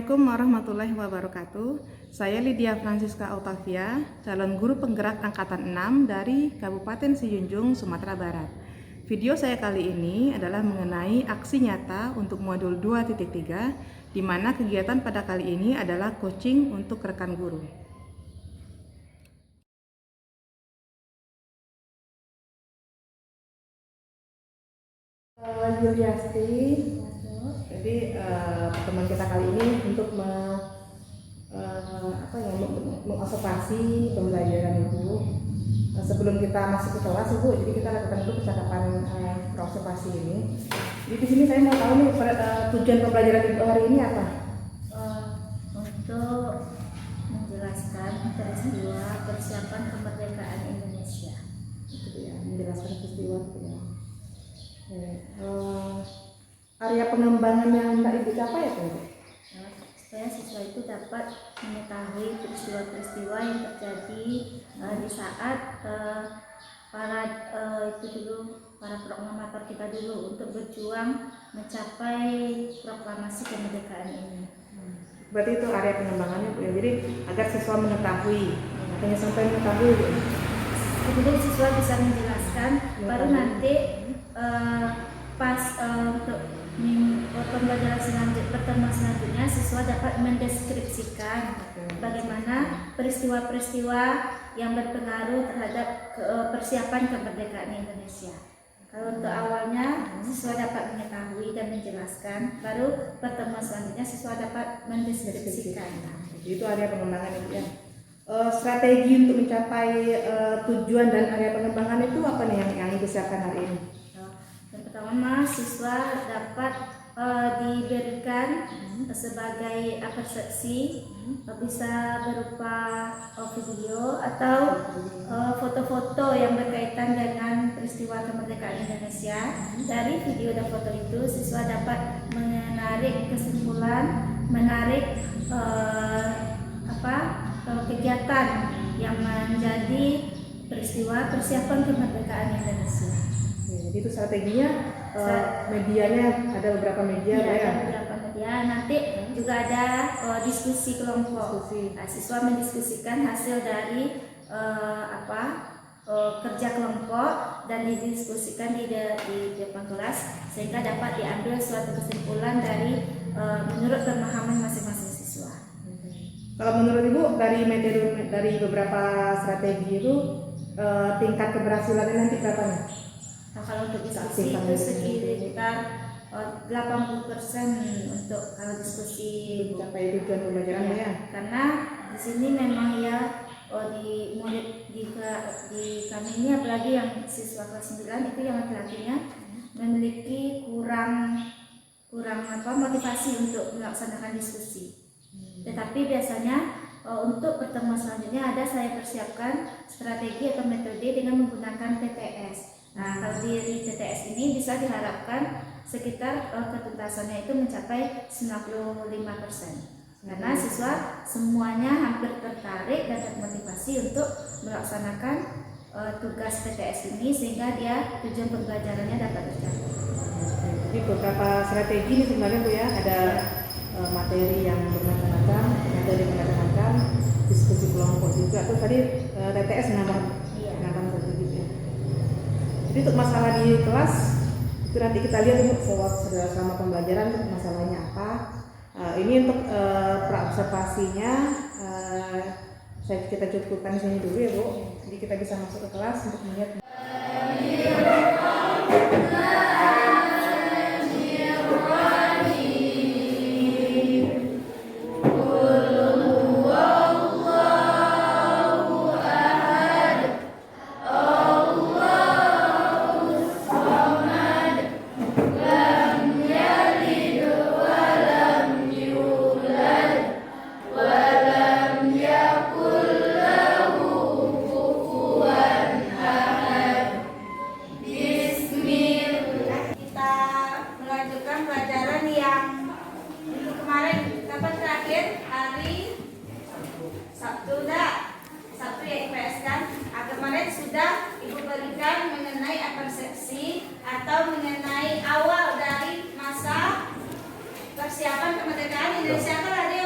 Assalamualaikum warahmatullahi wabarakatuh. Saya Lydia Francisca Octavia, calon guru penggerak angkatan 6 dari Kabupaten Sijunjung, Sumatera Barat. Video saya kali ini adalah mengenai aksi nyata untuk modul 2.3, di mana kegiatan pada kali ini adalah coaching untuk rekan guru. Yuliasti, jadi teman kita kali ini untuk mengobservasi pembelajaran Ibu. Sebelum kita masuk ke kelas Ibu, jadi kita lakukan dulu percakapan observasi ini. Jadi di sini saya mau tahu nih tujuan pembelajaran Ibu hari ini apa? Untuk menjelaskan peristiwa persiapan kemerdekaan Indonesia. Gitu ya, menjelaskan peristiwa gitu ya. Area pengembangan yang hendak Ibu capai apa itu? Supaya siswa itu dapat mengetahui peristiwa-peristiwa yang terjadi di saat para proklamator kita dulu untuk berjuang mencapai proklamasi kemerdekaan ini. Berarti itu area pengembangannya Bu ya. Jadi agar siswa mengetahui, makanya sampai mengetahui Bu. Kemudian siswa bisa menjelaskan, baru nanti pas untuk pembelajaran pertemuan selanjutnya siswa dapat mendeskripsikan bagaimana peristiwa-peristiwa yang berpengaruh terhadap persiapan kemerdekaan Indonesia. Kalau untuk awalnya siswa dapat mengetahui dan menjelaskan, baru pertemuan selanjutnya siswa dapat mendeskripsikan. Itu area pengembangan itu ya. Strategi untuk mencapai tujuan dan area pengembangan itu apa nih yang Ibu siapkan hari ini? Yang pertama, siswa dapat diberikan sebagai persepsi, bisa berupa video atau foto-foto yang berkaitan dengan peristiwa kemerdekaan Indonesia. Dari video dan foto itu siswa dapat menarik kesimpulan, menarik kegiatan yang menjadi peristiwa persiapan kemerdekaan Indonesia. Jadi itu strateginya, medianya ada beberapa media ya? Ada beberapa media. Nanti juga ada diskusi kelompok. Nah, siswa mendiskusikan hasil dari kerja kelompok dan didiskusikan di depan kelas sehingga dapat diambil suatu kesimpulan dari menurut pemahaman masing-masing siswa. Kalau menurut Ibu dari beberapa strategi itu tingkat keberhasilannya nanti berapa nih? Nah, kalau untuk diskusi itu sekitar 80% untuk kalau diskusi mencapai tujuan pembelajaran ya. Karena di sini memang ya di murid di kami ini, apalagi yang siswa kelas 9 itu yang laki-lakinya memiliki kurang motivasi untuk melaksanakan diskusi. Tetapi biasanya untuk pertemuan selanjutnya saya persiapkan strategi atau metode dengan menggunakan TTS. Nah, kalau di TTS ini bisa diharapkan sekitar ketuntasannya itu mencapai 95%. Karena siswa semuanya hampir tertarik dan termotivasi untuk melaksanakan tugas TTS ini sehingga dia tujuan pembelajarannya dapat tercapai. Jadi beberapa strategi ini sebenarnya Bu ya, ada materi yang bermacam-macam, diskusi kelompok juga. Terus tadi TTS nambah satu gitu ya. Jadi untuk masalah di kelas itu nanti kita lihat selama pembelajaran masalahnya apa. Ini untuk praobservasinya kita cukupkan di sini dulu ya Bu. Jadi kita bisa masuk ke kelas untuk melihat. Atau mengenai awal dari masa persiapan kemerdekaan Indonesia, kan ada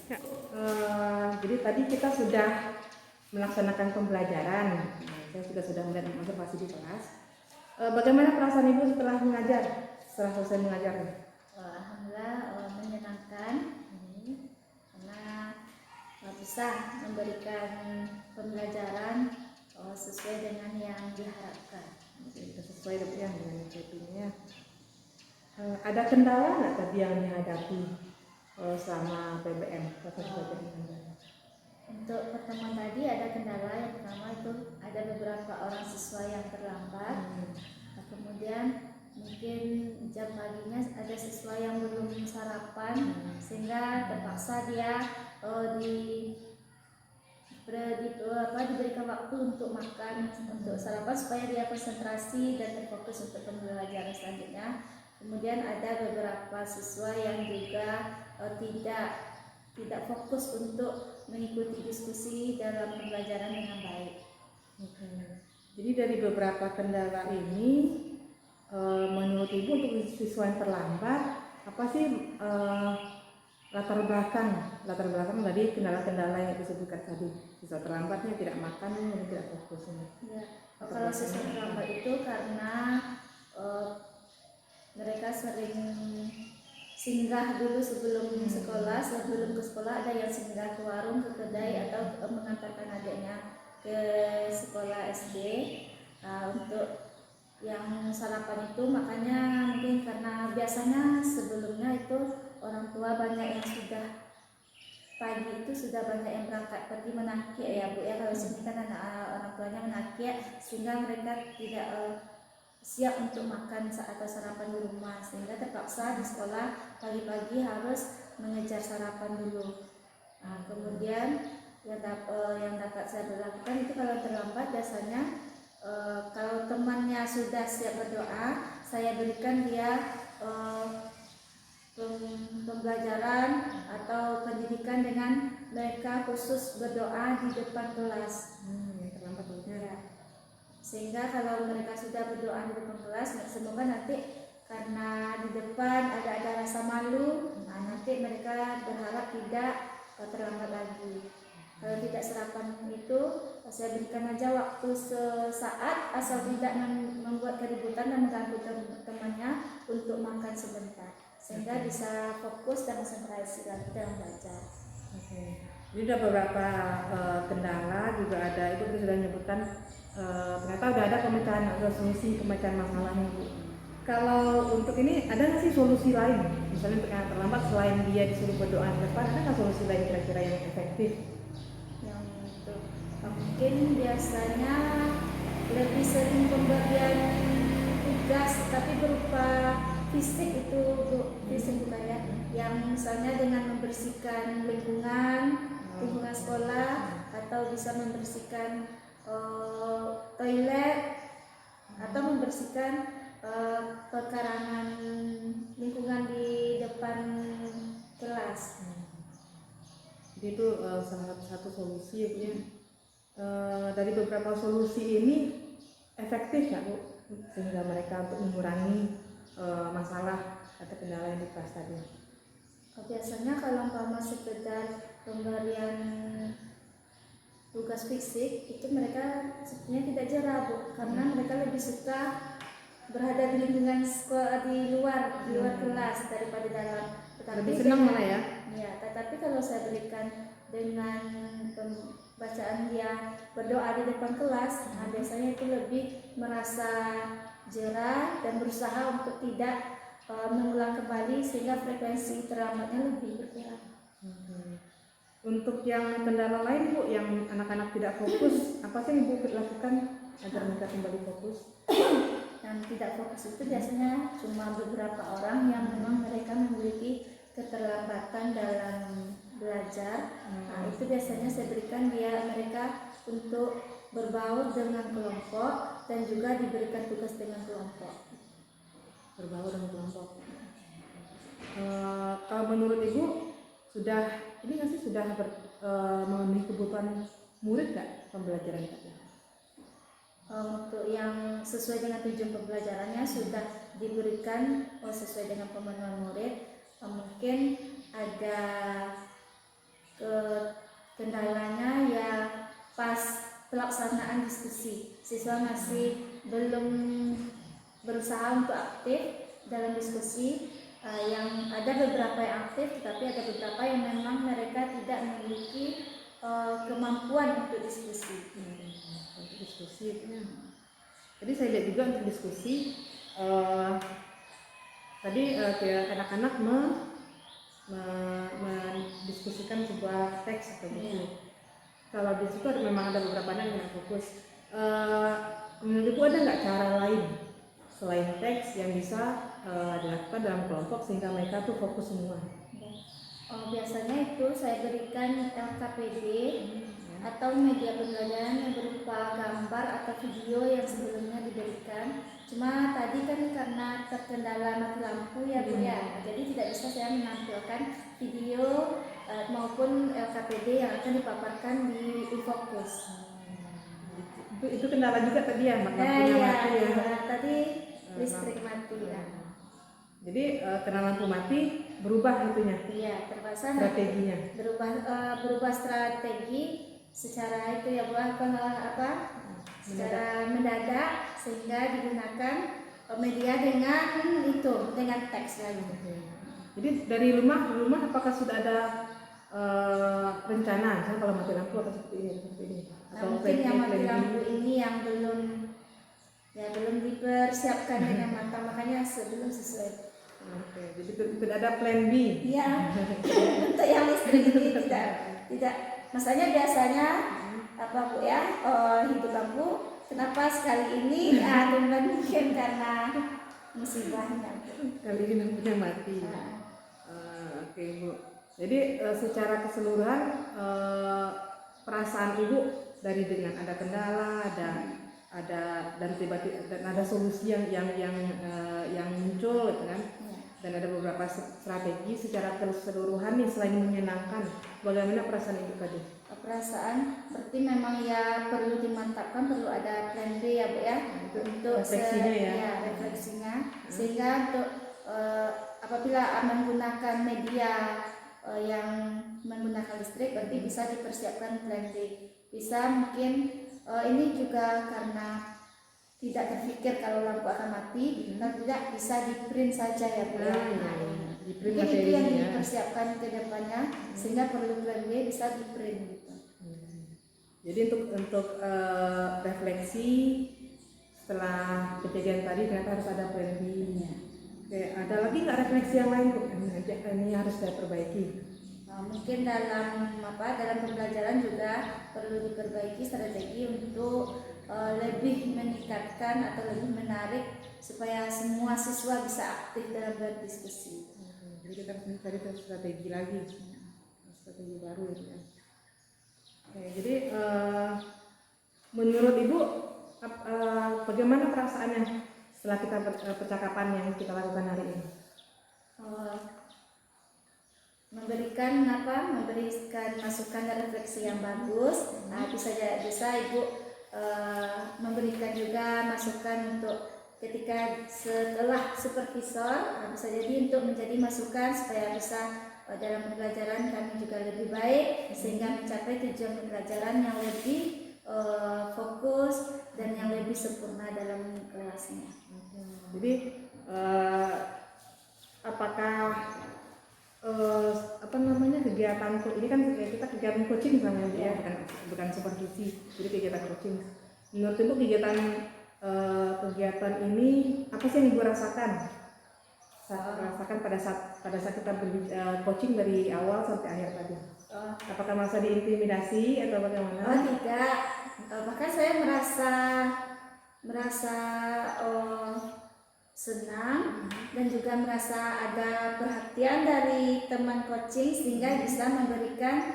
Ya, jadi tadi kita sudah melaksanakan pembelajaran. Nah, saya sudah melihat observasi di kelas. Bagaimana perasaan Ibu setelah mengajar? Setelah selesai mengajar? Alhamdulillah menyenangkan karena bisa memberikan pembelajaran sesuai dengan yang diharapkan. Sudah sesuai dengan jadinya. Ada kendala nggak tadi yang dihadapi selama PBM? Untuk pertemuan tadi ada kendala. Yang pertama itu ada beberapa orang siswa yang terlambat. Kemudian mungkin jam paginya ada siswa yang belum sarapan, sehingga terpaksa dia diberikan waktu untuk makan, untuk sarapan supaya dia konsentrasi dan terfokus untuk pembelajaran selanjutnya. Kemudian ada beberapa siswa yang juga tidak fokus untuk mengikuti diskusi dalam pembelajaran dengan baik. Jadi dari beberapa kendala ini, menurut Ibu untuk siswa yang terlambat, apa sih latar belakang dari kendala-kendala yang disebutkan tadi? Siswa terlambatnya tidak makan, tidak fokus. Ya, kalau siswa terlambat itu karena mereka sering singgah dulu sebelum sekolah, sebelum ke sekolah ada yang singgah ke warung, ke kedai, atau mengantarkan adiknya ke sekolah SD. Untuk yang sarapan itu makanya mungkin karena biasanya sebelumnya itu orang tua banyak yang sudah pagi itu sudah banyak yang berangkat pergi menakik ya Bu ya. Kalau sini kan orang tuanya menakik, sehingga mereka tidak siap untuk makan atau sarapan di rumah, sehingga terpaksa di sekolah pagi-pagi harus mengejar sarapan dulu. Kemudian yang dapat saya lakukan itu kalau terlambat biasanya kalau temannya sudah siap berdoa, saya berikan dia pembelajaran atau pendidikan dengan mereka khusus berdoa di depan kelas. Sehingga kalau mereka sudah berdoa di depan kelas, semoga nanti karena di depan ada rasa malu, nanti mereka berharap tidak terlambat lagi. Kalau tidak sarapan itu, saya berikan aja waktu sesaat asal tidak membuat keributan dan mengganggu temannya untuk makan sebentar, sehingga bisa fokus dan konsentrasi lagi dalam belajar. Jadi ada beberapa kendala juga ada, itu kita sudah menyebutkan ternyata udah ada solusi pemecahan masalahnya Bu. Kalau untuk ini ada nggak sih solusi lain? Misalnya untuk yang terlambat selain dia disuruh berdoa di depan, ada nggak solusi lain kira-kira yang efektif? Yang itu mungkin biasanya lebih sering pemberian tugas tapi berupa fisik itu Bu, fisik bukan ya, yang misalnya dengan membersihkan lingkungan sekolah, atau bisa membersihkan toilet, atau membersihkan pekarangan lingkungan di depan kelas. Jadi itu salah satu solusi ya Bu ya. Dari beberapa solusi ini efektif nggak Bu, sehingga mereka untuk mengurangi masalah atau kendala yang dibahas tadi? Biasanya kalau umpama sekedar pemberian tugas fisik itu mereka sebenarnya tidak jerah Bu, karena mereka lebih suka berada di lingkungan sekolah, di luar kelas daripada dalam. Tetapi lebih senang malah ya? Ya, tetapi kalau saya berikan dengan pembacaan dia berdoa di depan kelas, biasanya itu lebih merasa jerah dan berusaha untuk tidak mengulang kembali, sehingga frekuensi terlambatnya lebih berkurang. Untuk yang kendala lain Bu, yang anak-anak tidak fokus, apa sih yang Ibu lakukan agar mereka kembali fokus? Yang tidak fokus itu biasanya cuma beberapa orang yang memang mereka memiliki keterlambatan dalam belajar. Itu biasanya saya berikan mereka untuk berbaur dengan kelompok dan juga diberikan tugas dengan kelompok. Berbaur dengan kelompok. Kalau menurut Ibu sudah memenuhi kebutuhan murid nggak pembelajaran tadi? Untuk yang sesuai dengan tujuan pembelajarannya sudah diberikan sesuai dengan pemenuhan murid. Mungkin ada ke kendalanya ya pas pelaksanaan diskusi, siswa masih belum berusaha untuk aktif dalam diskusi. Yang ada beberapa yang aktif, tetapi ada beberapa yang memang mereka tidak memiliki kemampuan untuk diskusi. Untuk diskusi itu. Jadi saya lihat juga untuk diskusi tadi kayak anak-anak mendiskusikan sebuah teks atau buku. Kalau di situ memang ada beberapa anak yang fokus. Menurut Ibu ada nggak cara lain selain teks yang bisa dilakukan dalam kelompok sehingga mereka tuh fokus semua? Biasanya itu saya berikan LKPD atau media pembelajaran yang berupa gambar atau video yang sebelumnya diberikan. Cuma tadi kan karena terkendala mati lampu ya Bu ya, jadi tidak bisa saya menampilkan video maupun LKPD yang akan dipaparkan di Fokus. Itu kendala juga tadi ya, lampunya mati ya. Tadi listrik mati ya. Jadi karena lampu mati berubah itunya. Iya, terpaksa strateginya. Berubah strategi secara itu ya Bu, secara mendadak sehingga digunakan media dengan teks lagi. Jadi dari rumah apakah sudah ada rencana misalnya kalau mati lampu atau seperti ini atau mungkin yang mati lampu ini yang belum dipersiapkan dengan matang, makanya belum sesuai. Oke, jadi tidak ada plan B. Iya. Untuk yang listrik ini tidak. Masanya biasanya apa Bu ya? Hidup lampu. Kenapa sekali ini? Mungkin karena musibahnya. Kali ini lampunya mati. Oke Bu. Jadi secara keseluruhan perasaan Ibu dari dengan ada kendala, ada dan tiba-tiba dan ada solusi yang muncul gitu kan. Dan ada beberapa strategi secara keseluruhan nih selain menyenangkan. Bagaimana perasaan Ibu tadi? Perasaan seperti memang ya perlu dimantapkan, perlu ada plan B ya Bu ya, untuk refleksinya refleksinya. Sehingga untuk apabila menggunakan media yang menggunakan listrik, berarti bisa dipersiapkan plan B. Bisa mungkin ini juga karena tidak terpikir kalau lampu akan mati, kalau tidak bisa di print saja ya Bu ya. Mungkin itu yang dipersiapkan ke depannya, sehingga perlu plan B bisa di print gitu. Jadi untuk refleksi setelah kejadian tadi ternyata harus ada plan B. Oke, ada lagi nggak refleksi yang lain Bu? Ini harus saya perbaiki. Mungkin dalam pembelajaran juga perlu diperbaiki strategi untuk lebih meningkatkan atau lebih menarik supaya semua siswa bisa aktif dalam berdiskusi. Jadi kita harus mencari strategi lagi, strategi baru ya. Oke, jadi menurut Ibu bagaimana perasaannya setelah kita percakapan yang kita lakukan hari ini? Memberikan masukan dan refleksi yang bagus. Bisa Ibu memberikan juga masukan untuk ketika setelah supervisor, bisa jadi untuk menjadi masukan supaya bisa dalam pembelajaran kami juga lebih baik sehingga mencapai tujuan pembelajaran yang lebih fokus dan yang lebih sempurna dalam kelasnya. Jadi apakah kegiatan ini kan kita kegiatan coaching misalnya ya, bukan supervisi, jadi kegiatan coaching. Menurut Ibu kegiatan ini apa sih yang Ibu rasakan pada saat kita coaching dari awal sampai akhir tadi? Apakah merasa diintimidasi atau bagaimana? Tidak, bahkan saya merasa senang dan juga merasa ada perhatian dari teman coaching sehingga bisa memberikan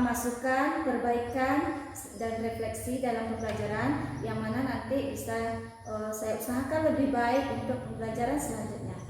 masukan, perbaikan dan refleksi dalam pembelajaran yang mana nanti bisa saya usahakan lebih baik untuk pembelajaran selanjutnya.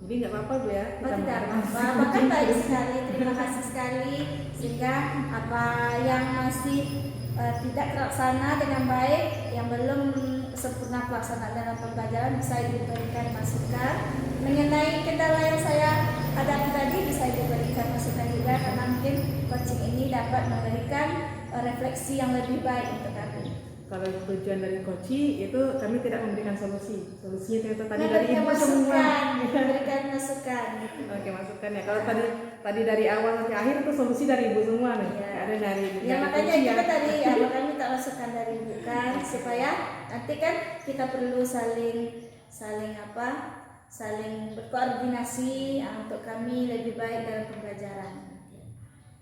Jadi nggak apa-apa Bu ya? Tidak apa-apa, bahkan baik sekali, terima kasih sekali sehingga apa yang masih tidak terlaksana dengan baik, yang belum sempurna pelaksanaan dalam pembelajaran bisa diberikan masukan mengenai kendala yang saya pada tadi bisa diberikan masukan juga karena mungkin coaching ini dapat memberikan refleksi yang lebih baik untuk kami. Kalau tujuan dari coaching itu kami tidak memberikan solusi. Solusinya itu tadi dari Memberikan ibu semua. memberikan masukan. Gitu. Oke, masukan ya. Kalau tadi dari awal sampai akhir itu solusi dari ibu semua nih. Iya. Ada dari Ya makanya coaching kita ya. tadi makanya minta masukan dari ibu kan supaya nanti kan kita perlu saling berkoordinasi untuk kami lebih baik dalam pembelajaran.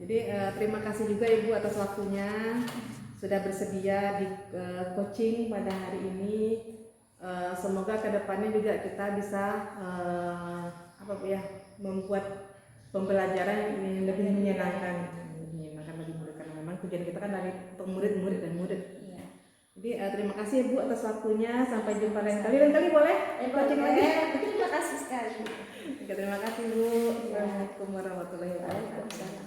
Jadi terima kasih juga ibu atas waktunya sudah bersedia di coaching pada hari ini. Semoga kedepannya juga kita bisa membuat pembelajaran ini lebih menyenangkan, lebih mudah karena memang tujuan kita kan dari untuk murid-murid dan murid. Iya. Jadi terima kasih ibu atas waktunya. Sampai jumpa lain kali. Lain kali boleh coaching lagi. Terima kasih sekali. Oke, terima kasih bu. Assalamualaikum warahmatullahi wabarakatuh.